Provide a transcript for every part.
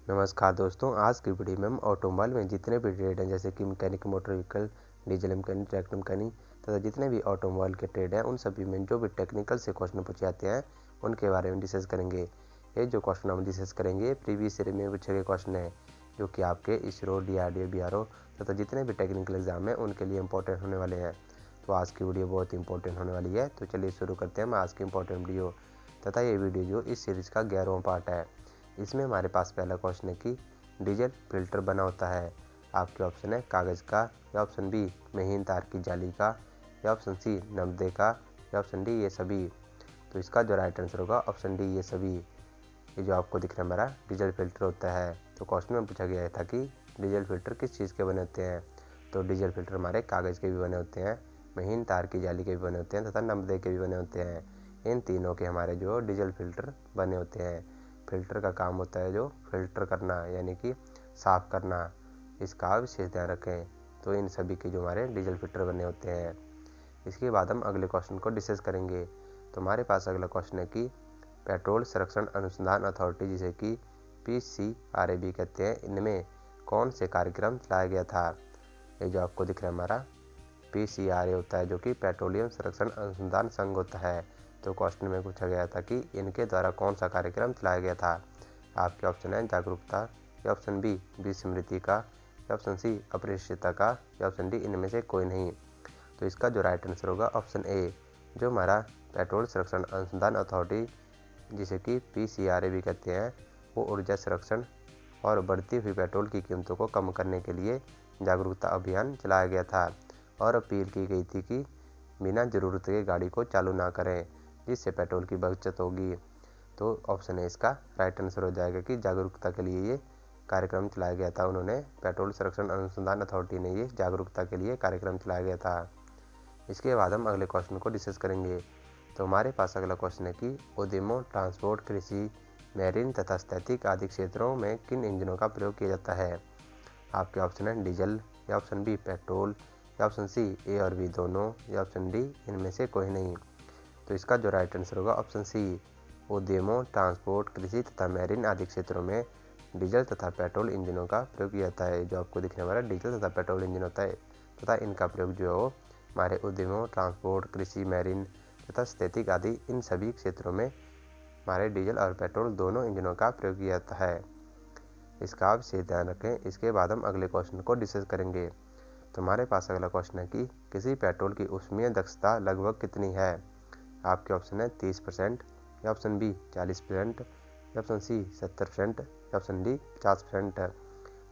नमस्कार दोस्तों, आज की वीडियो में हम ऑटोमोबाइल में जितने भी ट्रेड हैं जैसे कि mechanic, motor vehicle, diesel mechanic, tractor mechanic तथा जितने भी ऑटोमोबाइल के ट्रेड हैं उन सभी में जो भी टेक्निकल से क्वेश्चन पूछे जाते हैं उनके बारे में डिस्कस करेंगे। ये जो क्वेश्चन हम डिस्कस करेंगे प्रीवियस ईयर में पूछे गए क्वेश्चन है जो कि आपके इसरो, DRDO, BRO तथा जितने भी टेक्निकल एग्जाम हैं उनके लिए इंपॉर्टेंट होने वाले हैं। तो आज की वीडियो बहुत इंपॉर्टेंट होने वाली है। तो चलिए शुरू करते हैं आज की इंपॉर्टेंट वीडियो। तथा ये वीडियो जो इस सीरीज़ का 11वां पार्ट है। इसमें हमारे पास पहला क्वेश्चन है कि डीजल फिल्टर बना होता है। आपके ऑप्शन है कागज़ का, या ऑप्शन बी महीन तार की जाली का, या ऑप्शन सी नमदे का, या ऑप्शन डी ये सभी। तो इसका जो राइट आंसर होगा ऑप्शन डी ये सभी। ये जो आपको दिख रहा है हमारा डीजल फिल्टर होता है। तो क्वेश्चन में पूछा गया था कि डीजल फिल्टर किस चीज़ के बने होते हैं। तो डीजल फिल्टर हमारे कागज़ के भी बने होते हैं, महीन तार की जाली के भी बने होते हैं तथा नमदे के भी बने होते हैं। इन तीनों के हमारे जो डीजल फिल्टर बने होते हैं। फिल्टर का काम होता है जो फिल्टर करना यानी कि साफ़ करना, इसका विशेष ध्यान रखें। तो इन सभी के जो हमारे डीजल फिल्टर बने होते हैं। इसके बाद हम अगले क्वेश्चन को डिस्कस करेंगे। तो हमारे पास अगला क्वेश्चन है कि पेट्रोल संरक्षण अनुसंधान अथॉरिटी जिसे कि PCRAB कहते हैं, इनमें कौन से कार्यक्रम चलाया गया था। ये जो आपको दिख रहा है हमारा PCRA होता है जो कि पेट्रोलियम संरक्षण अनुसंधान संघ होता है। तो क्वेश्चन में पूछा गया था कि इनके द्वारा कौन सा कार्यक्रम चलाया गया था। आपके ऑप्शन है जागरूकता, या ऑप्शन बी विस्मृति का, या ऑप्शन सी अप्रतिष्ठिता का, या ऑप्शन डी इनमें से कोई नहीं। तो इसका जो राइट आंसर होगा ऑप्शन ए, जो हमारा पेट्रोल संरक्षण अनुसंधान अथॉरिटी जिसे कि PCRA भी कहते हैं, वो ऊर्जा संरक्षण और बढ़ती हुई पेट्रोल की कीमतों को कम करने के लिए जागरूकता अभियान चलाया गया था और अपील की गई थी कि बिना ज़रूरत के गाड़ी को चालू ना करें जिससे पेट्रोल की बचत होगी। तो ऑप्शन है इसका राइट आंसर हो जाएगा कि जागरूकता के लिए ये कार्यक्रम चलाया गया था। उन्होंने पेट्रोल संरक्षण अनुसंधान अथॉरिटी ने ये जागरूकता के लिए कार्यक्रम चलाया गया था। इसके बाद हम अगले क्वेश्चन को डिस्कस करेंगे। तो हमारे पास अगला क्वेश्चन है कि उद्यमों, ट्रांसपोर्ट, कृषि, मैरीन तथा स्थैतिक आदि क्षेत्रों में किन इंजनों का प्रयोग किया जाता है। आपके ऑप्शन है डीजल, या ऑप्शन बी पेट्रोल, या ऑप्शन सी ए और बी दोनों, या ऑप्शन डी इनमें से कोई नहीं। तो इसका जो राइट आंसर होगा ऑप्शन सी, उद्यमों, ट्रांसपोर्ट, कृषि तथा मैरीन आदि क्षेत्रों में डीजल तथा पेट्रोल इंजनों का प्रयोग किया जाता है। जो आपको दिखने वाला डीजल तथा पेट्रोल इंजन होता है तथा इनका प्रयोग जो है वो हमारे उद्यमों, ट्रांसपोर्ट, कृषि, मैरीन तथा स्थैतिक आदि इन सभी क्षेत्रों में हमारे डीजल और पेट्रोल दोनों इंजनों का प्रयोग किया जाता है। इसका आप विशेष ध्यान रखें। इसके बाद हम अगले क्वेश्चन को डिस्कस करेंगे। तो हमारे पास अगला क्वेश्चन है कि किसी पेट्रोल की ऊष्मीय दक्षता लगभग कितनी है। आपके ऑप्शन है 30%, या ऑप्शन बी 40%, या ऑप्शन सी 70%, या ऑप्शन डी 50%।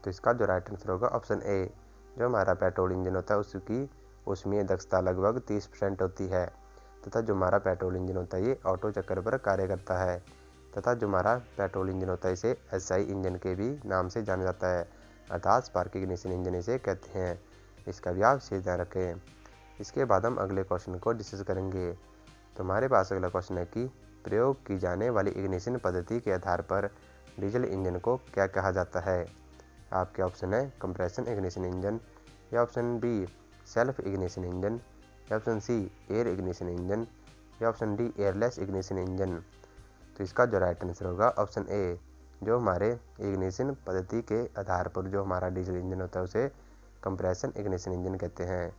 तो इसका जो राइट आंसर होगा ऑप्शन ए, जो हमारा पेट्रोल इंजन होता है उसकी ऊष्मीय दक्षता लगभग 30% होती है तथा जो हमारा पेट्रोल इंजन होता है ये ऑटो चक्र पर कार्य करता है तथा जो हमारा पेट्रोल इंजन होता है इसे SI इंजन के भी नाम से जाना जाता है, अर्थात स्पार्क इग्निशन इंजन इसे कहते हैं। इसका भी आप विशेष ध्यान रखें। इसके बाद हम अगले क्वेश्चन को डिस्कस करेंगे। तो हमारे पास अगला क्वेश्चन है कि प्रयोग की जाने वाली इग्निशन पद्धति के आधार पर डीजल इंजन को क्या कहा जाता है। आपके ऑप्शन है कंप्रेशन इग्निशन इंजन, या option B self ignition engine, या option C air ignition engine, या option D airless ignition engine. तो इसका जो राइट आंसर होगा ऑप्शन ए, जो हमारे इग्निशन पद्धति के आधार पर जो हमारा डीजल इंजन होता है उसे कंप्रेशन इग्निशन इंजन कहते हैं।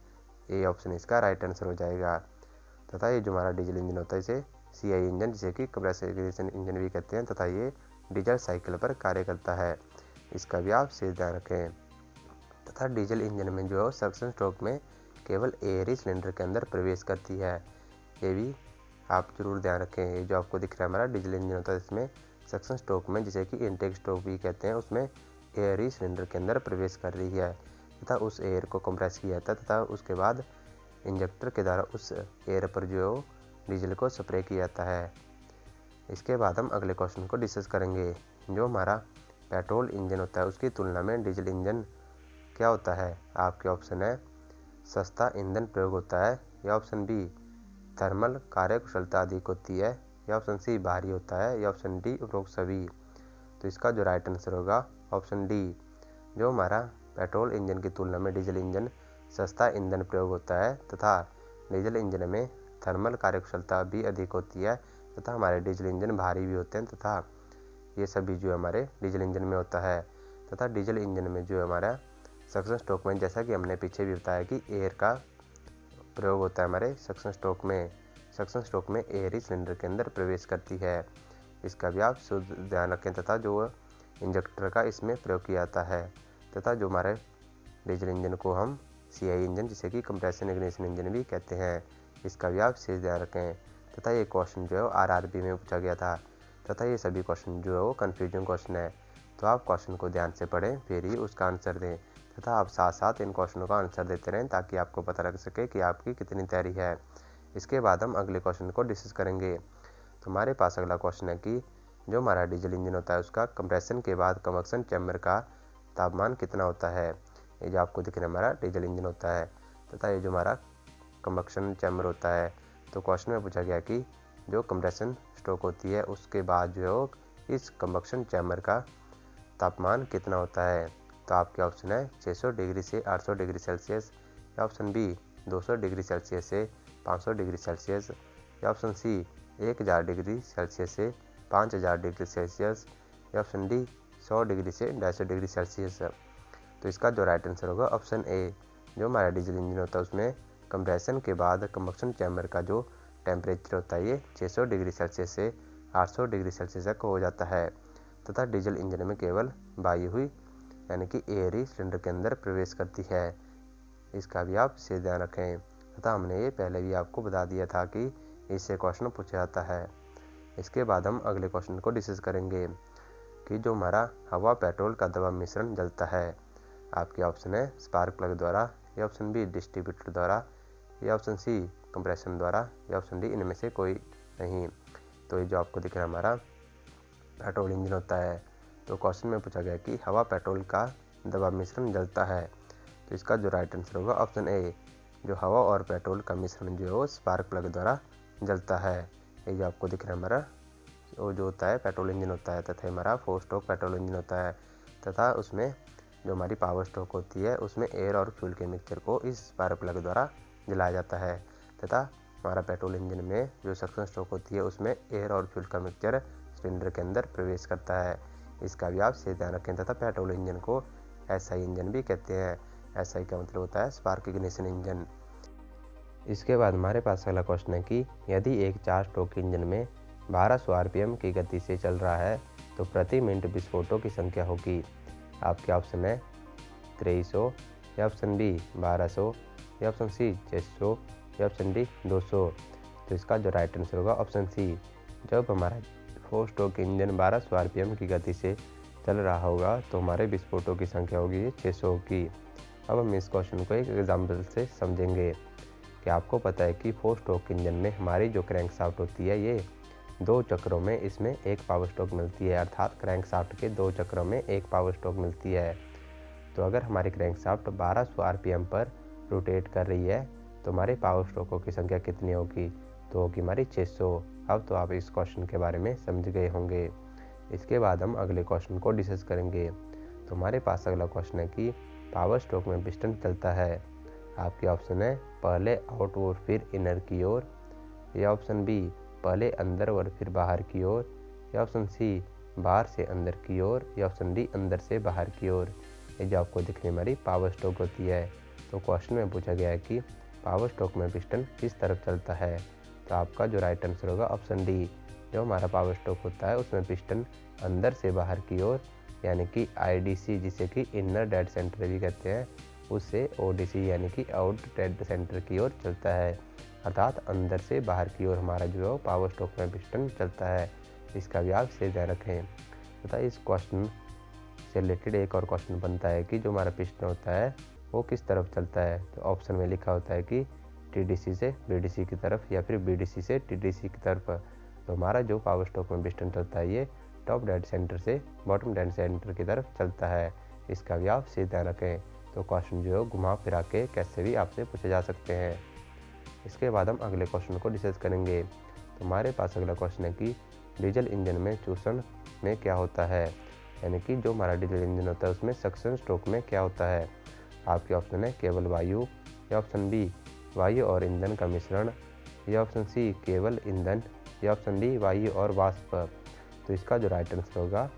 ए ऑप्शन इसका राइट आंसर हो जाएगा। तथा ये जो हमारा डीजल इंजन होता है इसे CI इंजन जिसे कि कंप्रेशन इग्निशन इंजन भी कहते हैं तथा ये डीजल साइकिल पर कार्य करता है। इसका भी आप विशेष ध्यान रखें। तथा डीजल इंजन में जो है सक्शन स्ट्रोक में केवल एयर ही सिलेंडर के अंदर प्रवेश करती है। ये भी आप जरूर ध्यान रखें। ये जो आपको दिख रहा है हमारा डीजल इंजन होता है इसमें सक्शन स्ट्रोक में जिसे कि इनटेक स्ट्रोक भी कहते हैं उसमें एयर ही सिलेंडर के अंदर प्रवेश कर रही है तथा उस एयर को कंप्रेस किया जाता है तथा उसके बाद इंजेक्टर के द्वारा उस एयर पर जो है डीजल को स्प्रे किया जाता है। इसके बाद हम अगले क्वेश्चन को डिस्कस करेंगे। जो हमारा पेट्रोल इंजन होता है उसकी तुलना में डीजल इंजन क्या होता है। आपके ऑप्शन है सस्ता ईंधन प्रयोग होता है, या ऑप्शन बी थर्मल कार्यकुशलता अधिक होती है, या ऑप्शन सी भारी होता है, या ऑप्शन डी उपरोक्त सभी। तो इसका जो राइट आंसर होगा ऑप्शन डी, जो हमारा पेट्रोल इंजन की तुलना में डीजल इंजन सस्ता ईंधन प्रयोग होता है तथा डीजल इंजन में थर्मल कार्यकुशलता भी अधिक होती है तथा हमारे डीजल इंजन भारी भी होते हैं तथा ये सभी जो हमारे डीजल इंजन में होता है। तथा डीजल इंजन में जो है हमारा सक्शन स्ट्रोक में, जैसा कि हमने पीछे भी बताया कि एयर का प्रयोग होता है हमारे सक्शन स्ट्रोक में। सक्शन स्ट्रोक में एयर ही सिलेंडर के अंदर प्रवेश करती है। इसका भी आप शुद्ध ध्यान रखें। तथा जो इंजेक्टर का इसमें प्रयोग किया जाता है। तथा जो हमारे डीजल इंजन को हम CI इंजन, जिसे कि कंप्रेशन इग्निशन इंजन भी कहते हैं, इसका भी आप विशेष ध्यान रखें। तथा ये क्वेश्चन जो है वो RRB में पूछा गया था। तथा ये सभी क्वेश्चन जो है वो कन्फ्यूजन क्वेश्चन है। तो आप क्वेश्चन को ध्यान से पढ़ें, फिर ही उसका आंसर दें। तथा आप साथ साथ इन क्वेश्चनों का आंसर देते रहें, ताकि आपको पता लग सके कि आपकी कितनी तैयारी है। इसके बाद हम अगले क्वेश्चन को डिस्कस करेंगे। तो हमारे पास अगला क्वेश्चन है कि जो हमारा डीजल इंजन होता है उसका कंप्रेशन के बाद कंबक्शन चैम्बर का तापमान कितना होता है। ये जो आपको दिख रहा है हमारा डीजल इंजन होता है। तथा ये जो हमारा कंबक्शन चैम्बर होता है, तो क्वेश्चन में पूछा गया कि जो कंप्रेशन स्ट्रोक होती है उसके बाद जो है इस कंबक्शन चैम्बर का तापमान कितना होता है। तो आपके ऑप्शन है 600 डिग्री से 800 डिग्री सेल्सियस, या ऑप्शन बी 200 डिग्री सेल्सियस से 500 डिग्री सेल्सियस, या ऑप्शन सी 1000 डिग्री सेल्सियस से 5000 डिग्री सेल्सियस, या ऑप्शन डी 100 डिग्री से 150 डिग्री सेल्सियस। तो इसका जो राइट आंसर होगा ऑप्शन ए। जो हमारा डीजल इंजन होता है उसमें कंप्रेशन के बाद कंबक्शन चैम्बर का जो टेम्परेचर होता है ये 600 डिग्री सेल्सियस से 800 डिग्री सेल्सियस तक हो जाता है। तथा डीजल इंजन में केवल वायु हुई, यानी कि एयर ही सिलेंडर के अंदर प्रवेश करती है। इसका भी आप विशेष ध्यान रखें। तथा हमने ये पहले भी आपको बता दिया था कि इससे क्वेश्चन पूछा जाता है। इसके बाद हम अगले क्वेश्चन को डिस्कस करेंगे कि जो हमारा हवा पेट्रोल का दवा मिश्रण जलता है। आपके ऑप्शन है स्पार्क प्लग द्वारा, या ऑप्शन बी डिस्ट्रीब्यूटर द्वारा, या ऑप्शन सी कंप्रेशन द्वारा, या ऑप्शन डी इनमें से कोई नहीं। तो ये जो आपको दिख रहा है हमारा पेट्रोल इंजन होता है। तो क्वेश्चन में पूछा गया कि हवा पेट्रोल का दवा मिश्रण जलता है। तो इसका जो राइट आंसर होगा ऑप्शन ए। जो हवा और पेट्रोल का मिश्रण जो है वो स्पार्क प्लग द्वारा जलता है। ये जो आपको दिख रहा है हमारा वो जो होता है पेट्रोल इंजन होता है, तथा हमारा 4 स्ट्रोक पेट्रोल इंजन होता है। तथा उसमें जो हमारी पावर स्ट्रोक होती है उसमें एयर और फ्यूल के मिक्सचर को इस स्पार्क प्लग द्वारा जलाया जाता है। तथा हमारा पेट्रोल इंजन में जो सक्शन स्ट्रोक होती है उसमें एयर और फ्यूल का मिक्सचर सिलेंडर के अंदर प्रवेश करता है। इसका भी आप से ध्यान रखें। तथा पेट्रोल इंजन को SI इंजन भी कहते हैं। SI का मतलब होता है स्पार्क इग्निशन इंजन। इसके बाद हमारे पास अगला क्वेश्चन है कि यदि एक 4 स्ट्रोक इंजन में 1200 RPM की गति से चल रहा है तो प्रति मिनट विस्फोटों की संख्या होगी। आपके ऑप्शन है 2300, या ऑप्शन बी 1200, या ऑप्शन सी 600, या ऑप्शन डी 200। तो इसका जो राइट आंसर होगा ऑप्शन सी। जब हमारा 4 स्ट्रोक इंजन 1200 RPM की गति से चल रहा होगा तो हमारे विस्फोटों की संख्या होगी 600 की। अब हम इस क्वेश्चन को एक एग्जाम्पल से समझेंगे। कि आपको पता है कि 4 स्ट्रोक इंजन में हमारी जो क्रैंक शाफ्ट होती है ये 2 चक्रों में इसमें एक पावर स्ट्रोक मिलती है, अर्थात क्रैंक शाफ्ट के 2 चक्रों में एक पावर स्ट्रोक मिलती है। तो अगर हमारी क्रैंक शाफ्ट 1200 RPM पर रोटेट कर रही है तो हमारे पावर स्ट्रोकों की संख्या कितनी होगी, तो होगी हमारी 600। अब तो आप इस क्वेश्चन के बारे में समझ गए होंगे। इसके बाद हम अगले क्वेश्चन को डिस्कस करेंगे। तो हमारे पास अगला क्वेश्चन है कि पावर स्ट्रोक में पिस्टन चलता है। आपके ऑप्शन है पहले आउट और फिर इनर की ओर, या ऑप्शन बी पहले अंदर और फिर बाहर की ओर, या ऑप्शन सी बाहर से अंदर की ओर, या ऑप्शन डी अंदर से बाहर की ओर। ये जो आपको दिखने हमारी पावर स्ट्रोक होती है। तो क्वेश्चन में पूछा गया है कि पावर स्ट्रोक में पिस्टन किस तरफ चलता है। तो आपका जो राइट आंसर होगा ऑप्शन डी। जो हमारा पावर स्ट्रोक होता है उसमें पिस्टन अंदर से बाहर की ओर, यानी कि IDC जिसे कि इनर डेड सेंटर भी कहते हैं, उससे ODC यानी कि आउट डेड सेंटर की ओर चलता है, अर्थात अंदर से बाहर की ओर हमारा जो है पावर स्ट्रोक में पिस्टन चलता है। इसका भी आप से ध्यान रखें। तथा इस क्वेश्चन से रिलेटेड एक और क्वेश्चन बनता है कि जो हमारा पिस्टन होता है वो किस तरफ चलता है। तो ऑप्शन में लिखा होता है कि TDC से BDC की तरफ, या फिर BDC से TDC की तरफ। तो हमारा जो पावर स्ट्रोक में पिस्टन चलता है ये टॉप डेड सेंटर से बॉटम डेड सेंटर की तरफ चलता है। इसका भी आप से ध्यान रखें। तो क्वेश्चन जो है घुमा फिरा के कैसे भी आपसे पूछे जा सकते हैं। इसके बाद हम अगले क्वेश्चन को डिस्कस करेंगे। तो हमारे पास अगला क्वेश्चन है कि डीजल इंजन में चूषण में क्या होता है, यानी कि जो हमारा डीजल इंजन होता है उसमें सक्शन स्ट्रोक में क्या होता है। आपके ऑप्शन है केवल वायु, या ऑप्शन बी वायु और ईंधन का मिश्रण, या ऑप्शन सी केवल ईंधन, या ऑप्शन डी वायु और वाष्प। तो इसका जो राइट आंसर होगा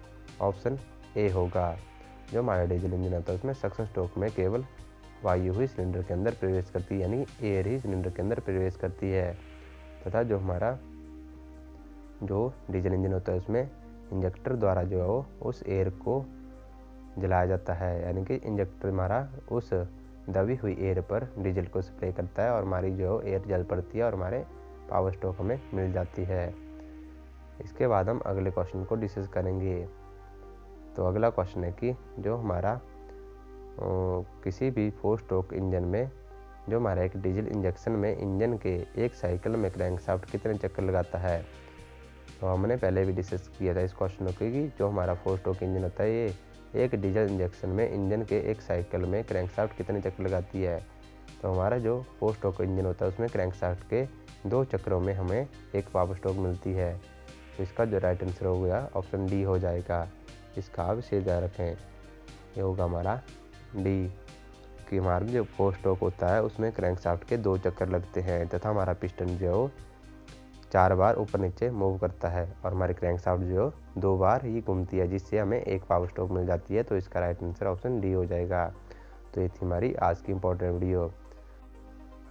ऑप्शन ए होगा। जो हमारा डीजल इंजन होता है उसमें सक्शन स्ट्रोक में केवल वायु ही सिलेंडर के अंदर प्रवेश करती है, यानी एयर ही सिलेंडर के अंदर प्रवेश करती है। तथा जो हमारा जो डीजल इंजन होता है उसमें इंजेक्टर द्वारा जो है वो उस एयर को जलाया जाता है, यानी कि इंजेक्टर हमारा उस दबी हुई एयर पर डीजल को स्प्रे करता है और हमारी जो एयर जल पड़ती है और हमारे पावर स्ट्रोक हमें मिल जाती है। इसके बाद हम अगले क्वेश्चन को डिस्कस करेंगे। तो अगला क्वेश्चन है कि जो हमारा किसी भी 4 स्ट्रोक इंजन में जो हमारा एक डीजल इंजेक्शन में इंजन के एक साइकिल में क्रैंकशाफ्ट कितने चक्कर लगाता है। तो हमने पहले भी डिस्कस किया था इस क्वेश्चन को कि जो हमारा 4 स्ट्रोक इंजन होता है ये एक डीजल इंजेक्शन में इंजन के एक साइकिल में क्रैंकशाफ्ट कितने चक्कर लगाती है। तो हमारा जो 4 स्ट्रोक इंजन होता है उसमें क्रैंकशाफ्ट के 2 चक्रों में हमें एक पावर स्ट्रोक मिलती है। तो इसका जो राइट आंसर हो गया ऑप्शन डी हो जाएगा। इसका आप विशेष ध्यान रखें, ये होगा हमारा डी कि हमारा जो 4 स्ट्रोक होता है उसमें क्रैंकशाफ्ट के 2 चक्कर लगते हैं तथा हमारा पिस्टन जो 4 बार ऊपर नीचे मूव करता है और हमारी क्रैंकशाफ्ट जो 2 बार ही घूमती है, जिससे हमें एक पावर स्ट्रोक मिल जाती है। तो इसका राइट आंसर ऑप्शन डी हो जाएगा। तो ये थी हमारी आज की इंपॉर्टेंट वीडियो।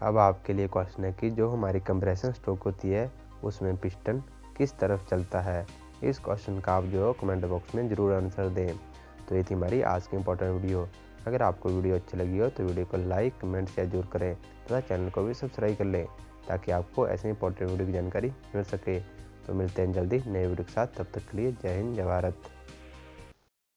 अब आपके लिए क्वेश्चन है कि जो हमारी कंप्रेशन स्ट्रोक होती है उसमें पिस्टन किस तरफ चलता है। इस क्वेश्चन का आप जो कमेंट बॉक्स में ज़रूर आंसर दें। तो ये थी हमारी आज की इंपॉर्टेंट वीडियो। अगर आपको वीडियो अच्छी लगी हो तो वीडियो को लाइक कमेंट शेयर जरूर करें तथा चैनल को भी सब्सक्राइब कर लें ताकि आपको ऐसे इंपॉर्टेंट वीडियो की जानकारी मिल सके। तो मिलते हैं जल्दी नए वीडियो के साथ, तब तक के लिए जय हिंद जय भारत।